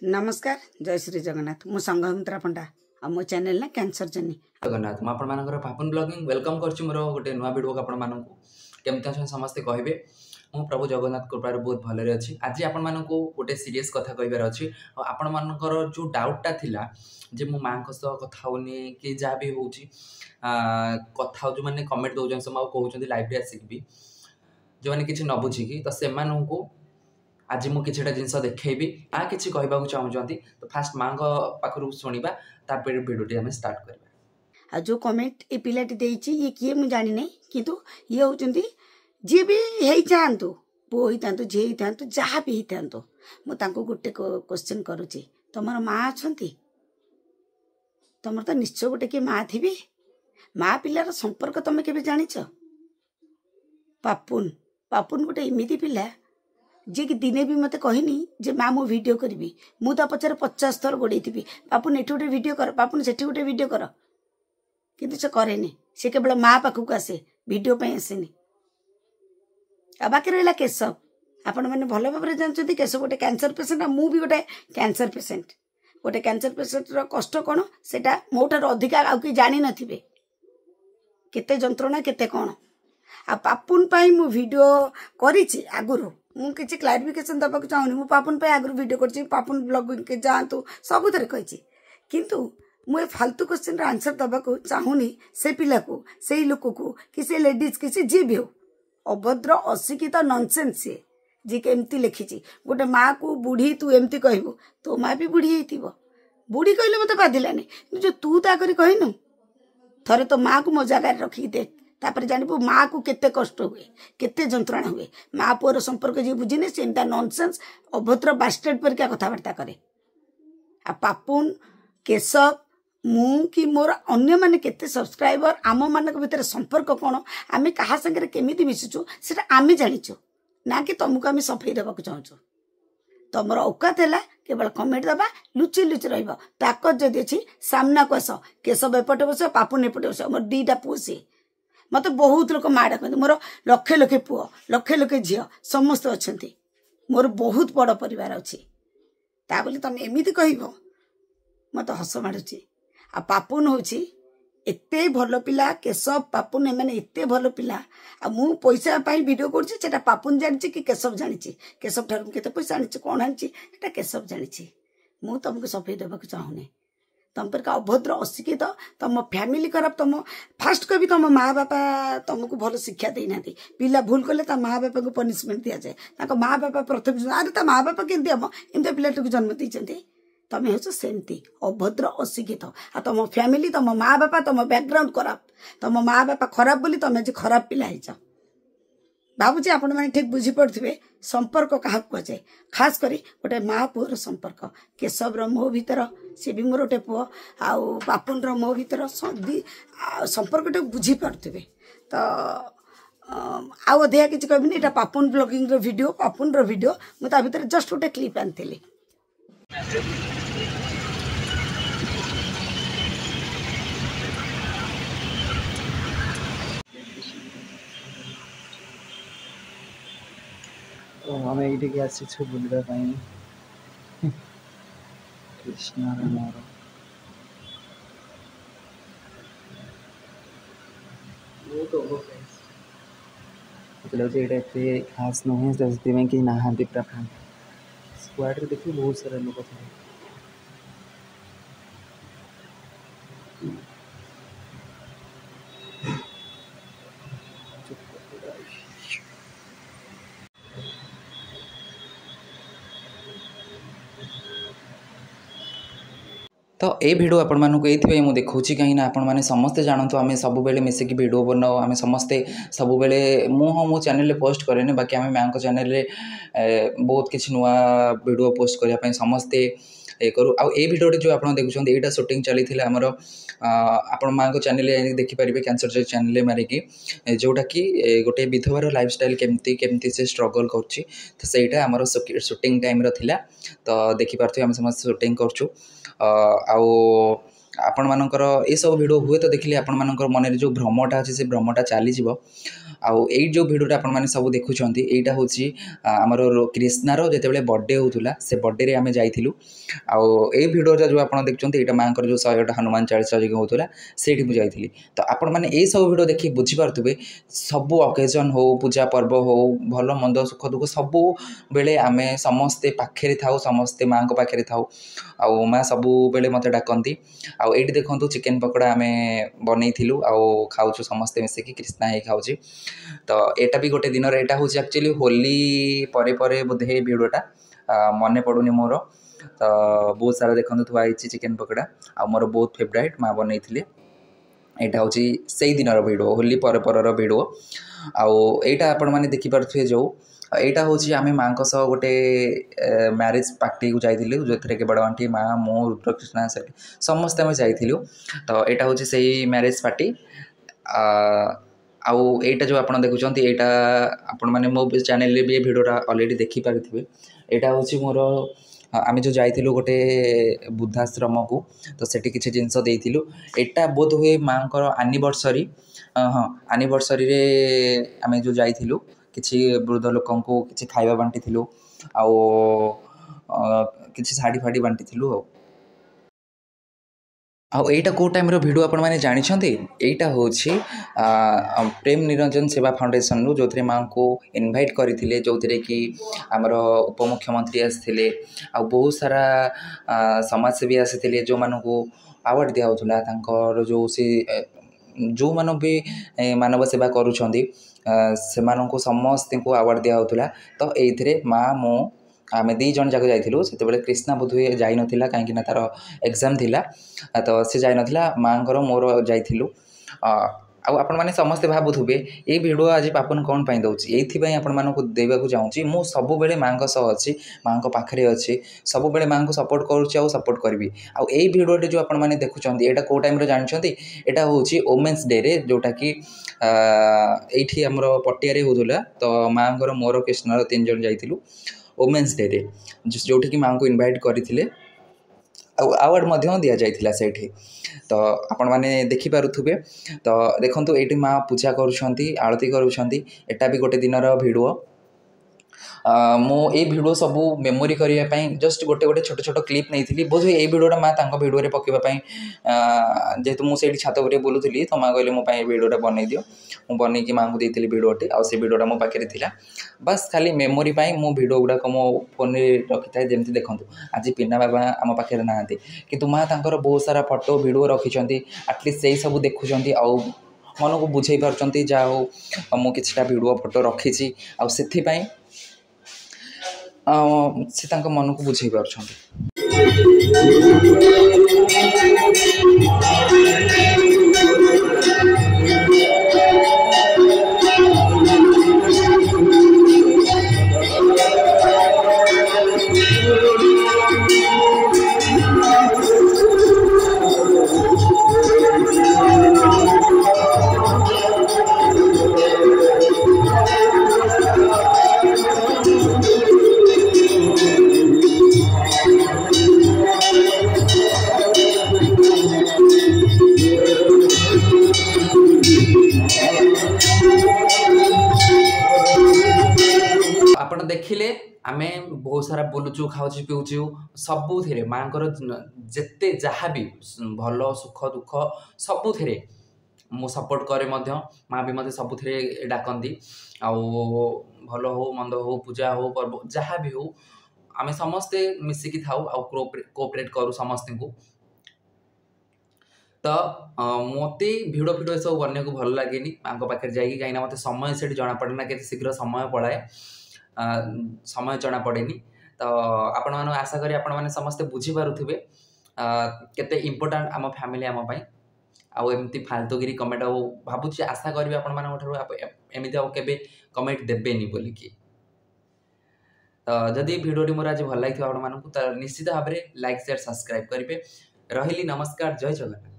नमस्कार जय श्री जगन्नाथ मु संघमित्रा पंडा आ मो चैनल ना कैंसर जर्नी जगन्नाथ मुझे आपंकर पापुन ब्लॉगिंग वेलकम कर मोर गोटे नुआ भिडियो को आपमती अच्छा समस्ते कहे मु प्रभु जगन्नाथ कृपार बहुत भलरे अच्छी आज आपण गोटे सीरीयस कथा कहबार अच्छी आपण मानकर जो डाउटा थिला जे मो माँ कथा होनी कि जहाँ भी हूँ कथा जो मैंने कमेंट दौरान सब कहते लाइव आसिक भी जो मैंने किसी न बुझिकी तो से आज मुझे किसी जिनस देखी माँ कि कहवाक चाहूँगी तो फास्ट माँ पाखर शुणा तापर भिडियोटी आम स्टार्ट करवा। जो कमेंट ये पिलाटी देइछि ये किए मु जानि नै किंतु ये होचंती जे भी हेइ चाहंतु पो ही तांतु जे ही तांतु जहाँ भी ही तांतु मु तांको गोटे क्वेश्चन करूची तमर माँ अछंती तमर तो निश्चय गोटे के माँ थिबे माँ पिलार संपर्क तमे केबे जानिछ पापुन पापुन गोटे इमिति पिला जे कि दिने भी मते कहनी जे माँ मु वीडियो करबी मु ता पछरे 50 थर गोडेइथिबी पापुन एठी गोटे वीडियो कर पापुन सेठी गोटे वीडियो कर किंतु से करेनि से केवल माँ पाखक आसे वीडियो पे आसेनि आ बाकी रहा केशव आपण मैंने भल भाव जानते केशव गोटे कैंसर पेसेंट मु भी गोटे कैंसर पेसेंट गोटे कैंसर पेसेंट कष्ट कौन से मोठार अधिक आउ कि जानी नथिबे केते जंत्रणा केते कौन आ पापुन पाई मु वीडियो करिछि आगुरु मु किछि क्लैरिफिकेशन दबाक चाहूनी मु पापुन पाई आगुरु वीडियो करछि पापुन ब्लॉग के जातु सब थरे कहिछि किंतु मुझे फालतू क्वेश्चन आंसर दबाक चाहूनी से पिला को से लोक को कि से लेडीज कि से जी भी हो अभद्र अशिक्षित नॉनसेंस से जी केमती लिखी गोटे माँ को बुढ़ी तू एमती कहबू तो माँ भी बुढ़ी होइतिबो बुढ़ी कहले मते बाधिलानी जो तू ता करी कहनु थरे तो माँ को मो जगह रखी देख तापर जानबो माँ को केते कष्ट हुए केते जंत्रणा हुए माँ पुअर संपर्क जी बुझिने से एंता नॉनसेंस अभद्र बास्टर्ड पर क्या कथावार्ता करे आ पापुन केशव मु कि मोर अन्य माने केते सब्सक्राइबर आम मानक भितर संपर्क कोन आमे कहा संगे केमिति मिसुछु सेटा आमे जानिछु ना कि तुमको आमे सफाई देबाक चाहूछु तमर औकात हैला केवल कमेंट दबा लुचि लुचि रहइबो ताकत जदि अछि सामना को आस केशव एपटे बस पापुन एपटे बस मोर दीटा पुसी मते बहुत लोक माडा कहते मोर लखे लखे पुओ लखे लखे झियो समस्त अछंती मोर बहुत बड़ परिवार अछि ता बोली तमे एमिति कहिबो मते हस माडुची आ पापुन होची एते भल पिला केशव पापुन एमाने एते भल पिला आ मु पैसा पाई वीडियो करछि सेटा पापुन जानिछि कि केशव जानिछि केशव ठार केते पैसा आनिछि कोन आनिछि एटा केशव जानिछि मु तुमको सफाई देबाक चाहूनी तुम पर का अभद्र अशिक्षित तुम फैमिली खराब तुम फास्ट कभी तुम माँ बापा तुमको भल शिक्षा देना पिला भूल कले माँ बापा को पनिशमेंट दि जाए माँ बापा प्रथम अरे माँ बापा केमती हम एमती पिलाटी जन्म देते तुम हूँ सेमती अभद्र अशिक्षित आ तुम फैमिली तुम माँ बापा तुम बैकग्राउंड खराब तुम माँ बापा खराब बोली तुम आज खराब पिला हो भावुची आपण मैंने ठीक बुझीपे संपर्क क्या कहुए खास करी गोटे माँ पुअर संपर्क केशव मो भीतर सी भी मोर गोटे पुओ आउ पापुन मो भीतर संपर्क बुझीपे तो आउ अधिका किसी कहबिनी एटा पापुन ब्लॉगिंग वीडियो पापुन वीडियो मुझे भीतर जस्ट गोटे क्लिप आनी तो आम ये आसी बुलवाई कृष्ण मोर लगे खास नुहे से कि नहांती पूरा स्क्वाड देखिए बहुत सारा लोग थे तो ये भिडियो आपण मानक ये मुझे देखा कहीं आपण मैंने समस्ते जानतु आम सब मिसिकी भिडियो बनाओ आम समस्ते सब हाँ मो चैनल पोस्ट करेनि बाकी आम माँ चैनल बहुत किसी नुआ भिडियो पोस्ट करने समस्ते ये करूँ आ भिडियो जो आप देखुं यहाँ शूटिंग चली आमर आपण माँ चैनल देखिपारे कैंसर चैनल मारिकी जोटा कि गोटे विधवार लाइफस्टाइल केमती केमती से स्ट्रगल करटा आमर शूटिंग टाइम रहा तो देखिपारे आम समस्त शूटिंग करूँ आपण मानकर ए सब भिडियो हुए तो देखिले आपण मानकर मन जो भ्रमटा अच्छे से भ्रमटा चलीज आउ ये जो भिडियोटा आपण मैंने सब देखुं यहाँ हूँ आमर कृष्णार जिते बर्थडे होता से बर्थडे रे आम जाइलु आउ ये भिडियोटा जो आप देखते यहाँ माँ जो 100टा हनुमान चालीसा जो होता से जाइली तो आपण मैंने ये सब भिडियो देखिए बुझीपारे सबू अकेजन हो पूजा पर्व हो भल मंद सुख दुख सबू बेले आम समस्ते पाखे था समस्ते माँ को पाखे था आउ माँ सबू बेले मत डाकती आउ ये देखो चिकेन पकोड़ा आम बनईलु आउ खाऊ समस्ते मिसिकी कृष्णा ही खाऊ तो यहाँ भी गोटे दिन यहाँ हूँ एक्चुअली होली परे परे बोधे भिडियोटा मन पड़ूनी मोर तो बहुत सारा देखते थुआई चिकेन पकोड़ा आ मोर बहुत फेवरेट माँ बनई यहाँ हूँ से दिन भिडियो होली पर भिडियो आउ यहाँ आपण मैंने देखिपे जो यहाँ हूँ आम माँ गोटे मैरिज पार्टी को जाइलु जो थे बड़ आंटी माँ मो रुद्रकृष्णा समस्ते आम जाइलु तो यहाँ हूँ से मैरिज पार्टी आउ एटा जो आप देखुं यहाँ आपण मैंने मो चैनल भी ये भिडियोटा अलरेडी देखिपारे यहाँ हूँ मोर आम जो जाइलु गोटे बुद्धाश्रम को तो सेठी किसी जिनस देइलु एटा बोध हुए माँ को आनिवर्सरी हाँ आनिवर्सरी रे आम जो जाइलु किसी वृद्ध लोक किसी खाइबा बांटी आउ किसी शाढ़ी फाड़ी बांटी आउ एटा को टाइम भिडियो आपण मैंने जानते यहाँ हूँ प्रेम निरंजन सेवा फाउंडेशन रू जो थे माँ को इनवाइट करते जो थे कि आमर उपमुख्यमंत्री आसते आ बहुत सारा समाजसेवी आसी जो मानक अवार्ड दिखाला जो सी जो मान भी मानव सेवा करुँच से समस्त को अवार्ड दिखाला तो ये माँ मो आम दी जन जाक जाइलु से कृष्णा बोध हुए जाई नथिला कहीं तार एग्जाम थिला तो से जाई नथिला माँ मोर जाइलु आपण मैंने समस्ते भावुवे ये भिडियो आज पापन कौन पाई दूसरी ये आपण मानक देवाक चाहूँगी मु सब बेले माँ अच्छी माँ पाखे अच्छी सब बेले माँ को सपोर्ट करुँच सपोर्ट करी आउ यही भिडियोटे जो आपण मैंने देखुं यहाँ कौ टाइम जानते यहाँ हूँ वोमेन्स डे रे जोटा कि ये आमर पटिया होता तो माँ मोर कृष्णार 3 जन जाइलु वोमेन्स डे रे जोठी कि माँ को इनवाइट करते अवार्ड दि जाइला से तो आपण मैंने देखिपे तो देखो ये माँ पूजा करुँच आरती करुँच एटा भी गोटे दिन भिडियो मो ये भिडियो सब मेमोरी करने जस्ट गोटे गोटे छोट छोट क्लिप नहीं बोध ये भिडियोटा माँ भिडियो पकड़ापी जेहेतु मुझे छात पर बुलूली तो माँ कहले मो भिडियोटा बनई दियो मु बनई माँ को देती भिडियोटे आ से भिडियोटा मो पाखे था बस खाली मेमोरी मो भिडियो गुड़ाक मो फोन रखी था जमी देखूँ आज पिना बाबा आम पाखे ना कि माँ तांकर बहुत सारा फोटो भिडियो रखिंट आटलिस्ट से सब देखुं आउ मन को बुझे पार्टी जहाँ हो मु किछटा भिडियो फोटो रखी आउ से मन को बुझे पार्टी आपण देखिले आमे बहुत सारा बोलुचु खाऊचु पिउचु सबू थे माँ को जिते जहाँ भी भल सुख दुख सबू थे मु सपोर्ट करे मध्य माँ भी मत सबू थे डाकती आउ भल हो मंद हो पूजा हो पर्व जहाँ भी हो आमे समस्ते मिसिकी थाउ आउ कोऑपरेट करू समस्त को तो मत भिड़ फिड़ सब बनने को भल लगे माँ पाखे जाकि कहीं मत समय से जना पड़े ना के शीघ्र समय पड़ाए समय जना पड़े तो आपण मान आशा करी आपण मैंने समस्ते बुझीपारे केते इम्पोर्टाट आम फैमिली आम आउ एमती फालतूगिरी कमेंट भावुची आशा करी आपण एमती आगे कमेंट देवेनि बोलिकी तो जदि भिडियोटी मोर आज भल लगी आपण मानू तो निश्चित भाव में लाइक शेयर सब्सक्राइब करेंगे रही नमस्कार जय जगन्नाथ।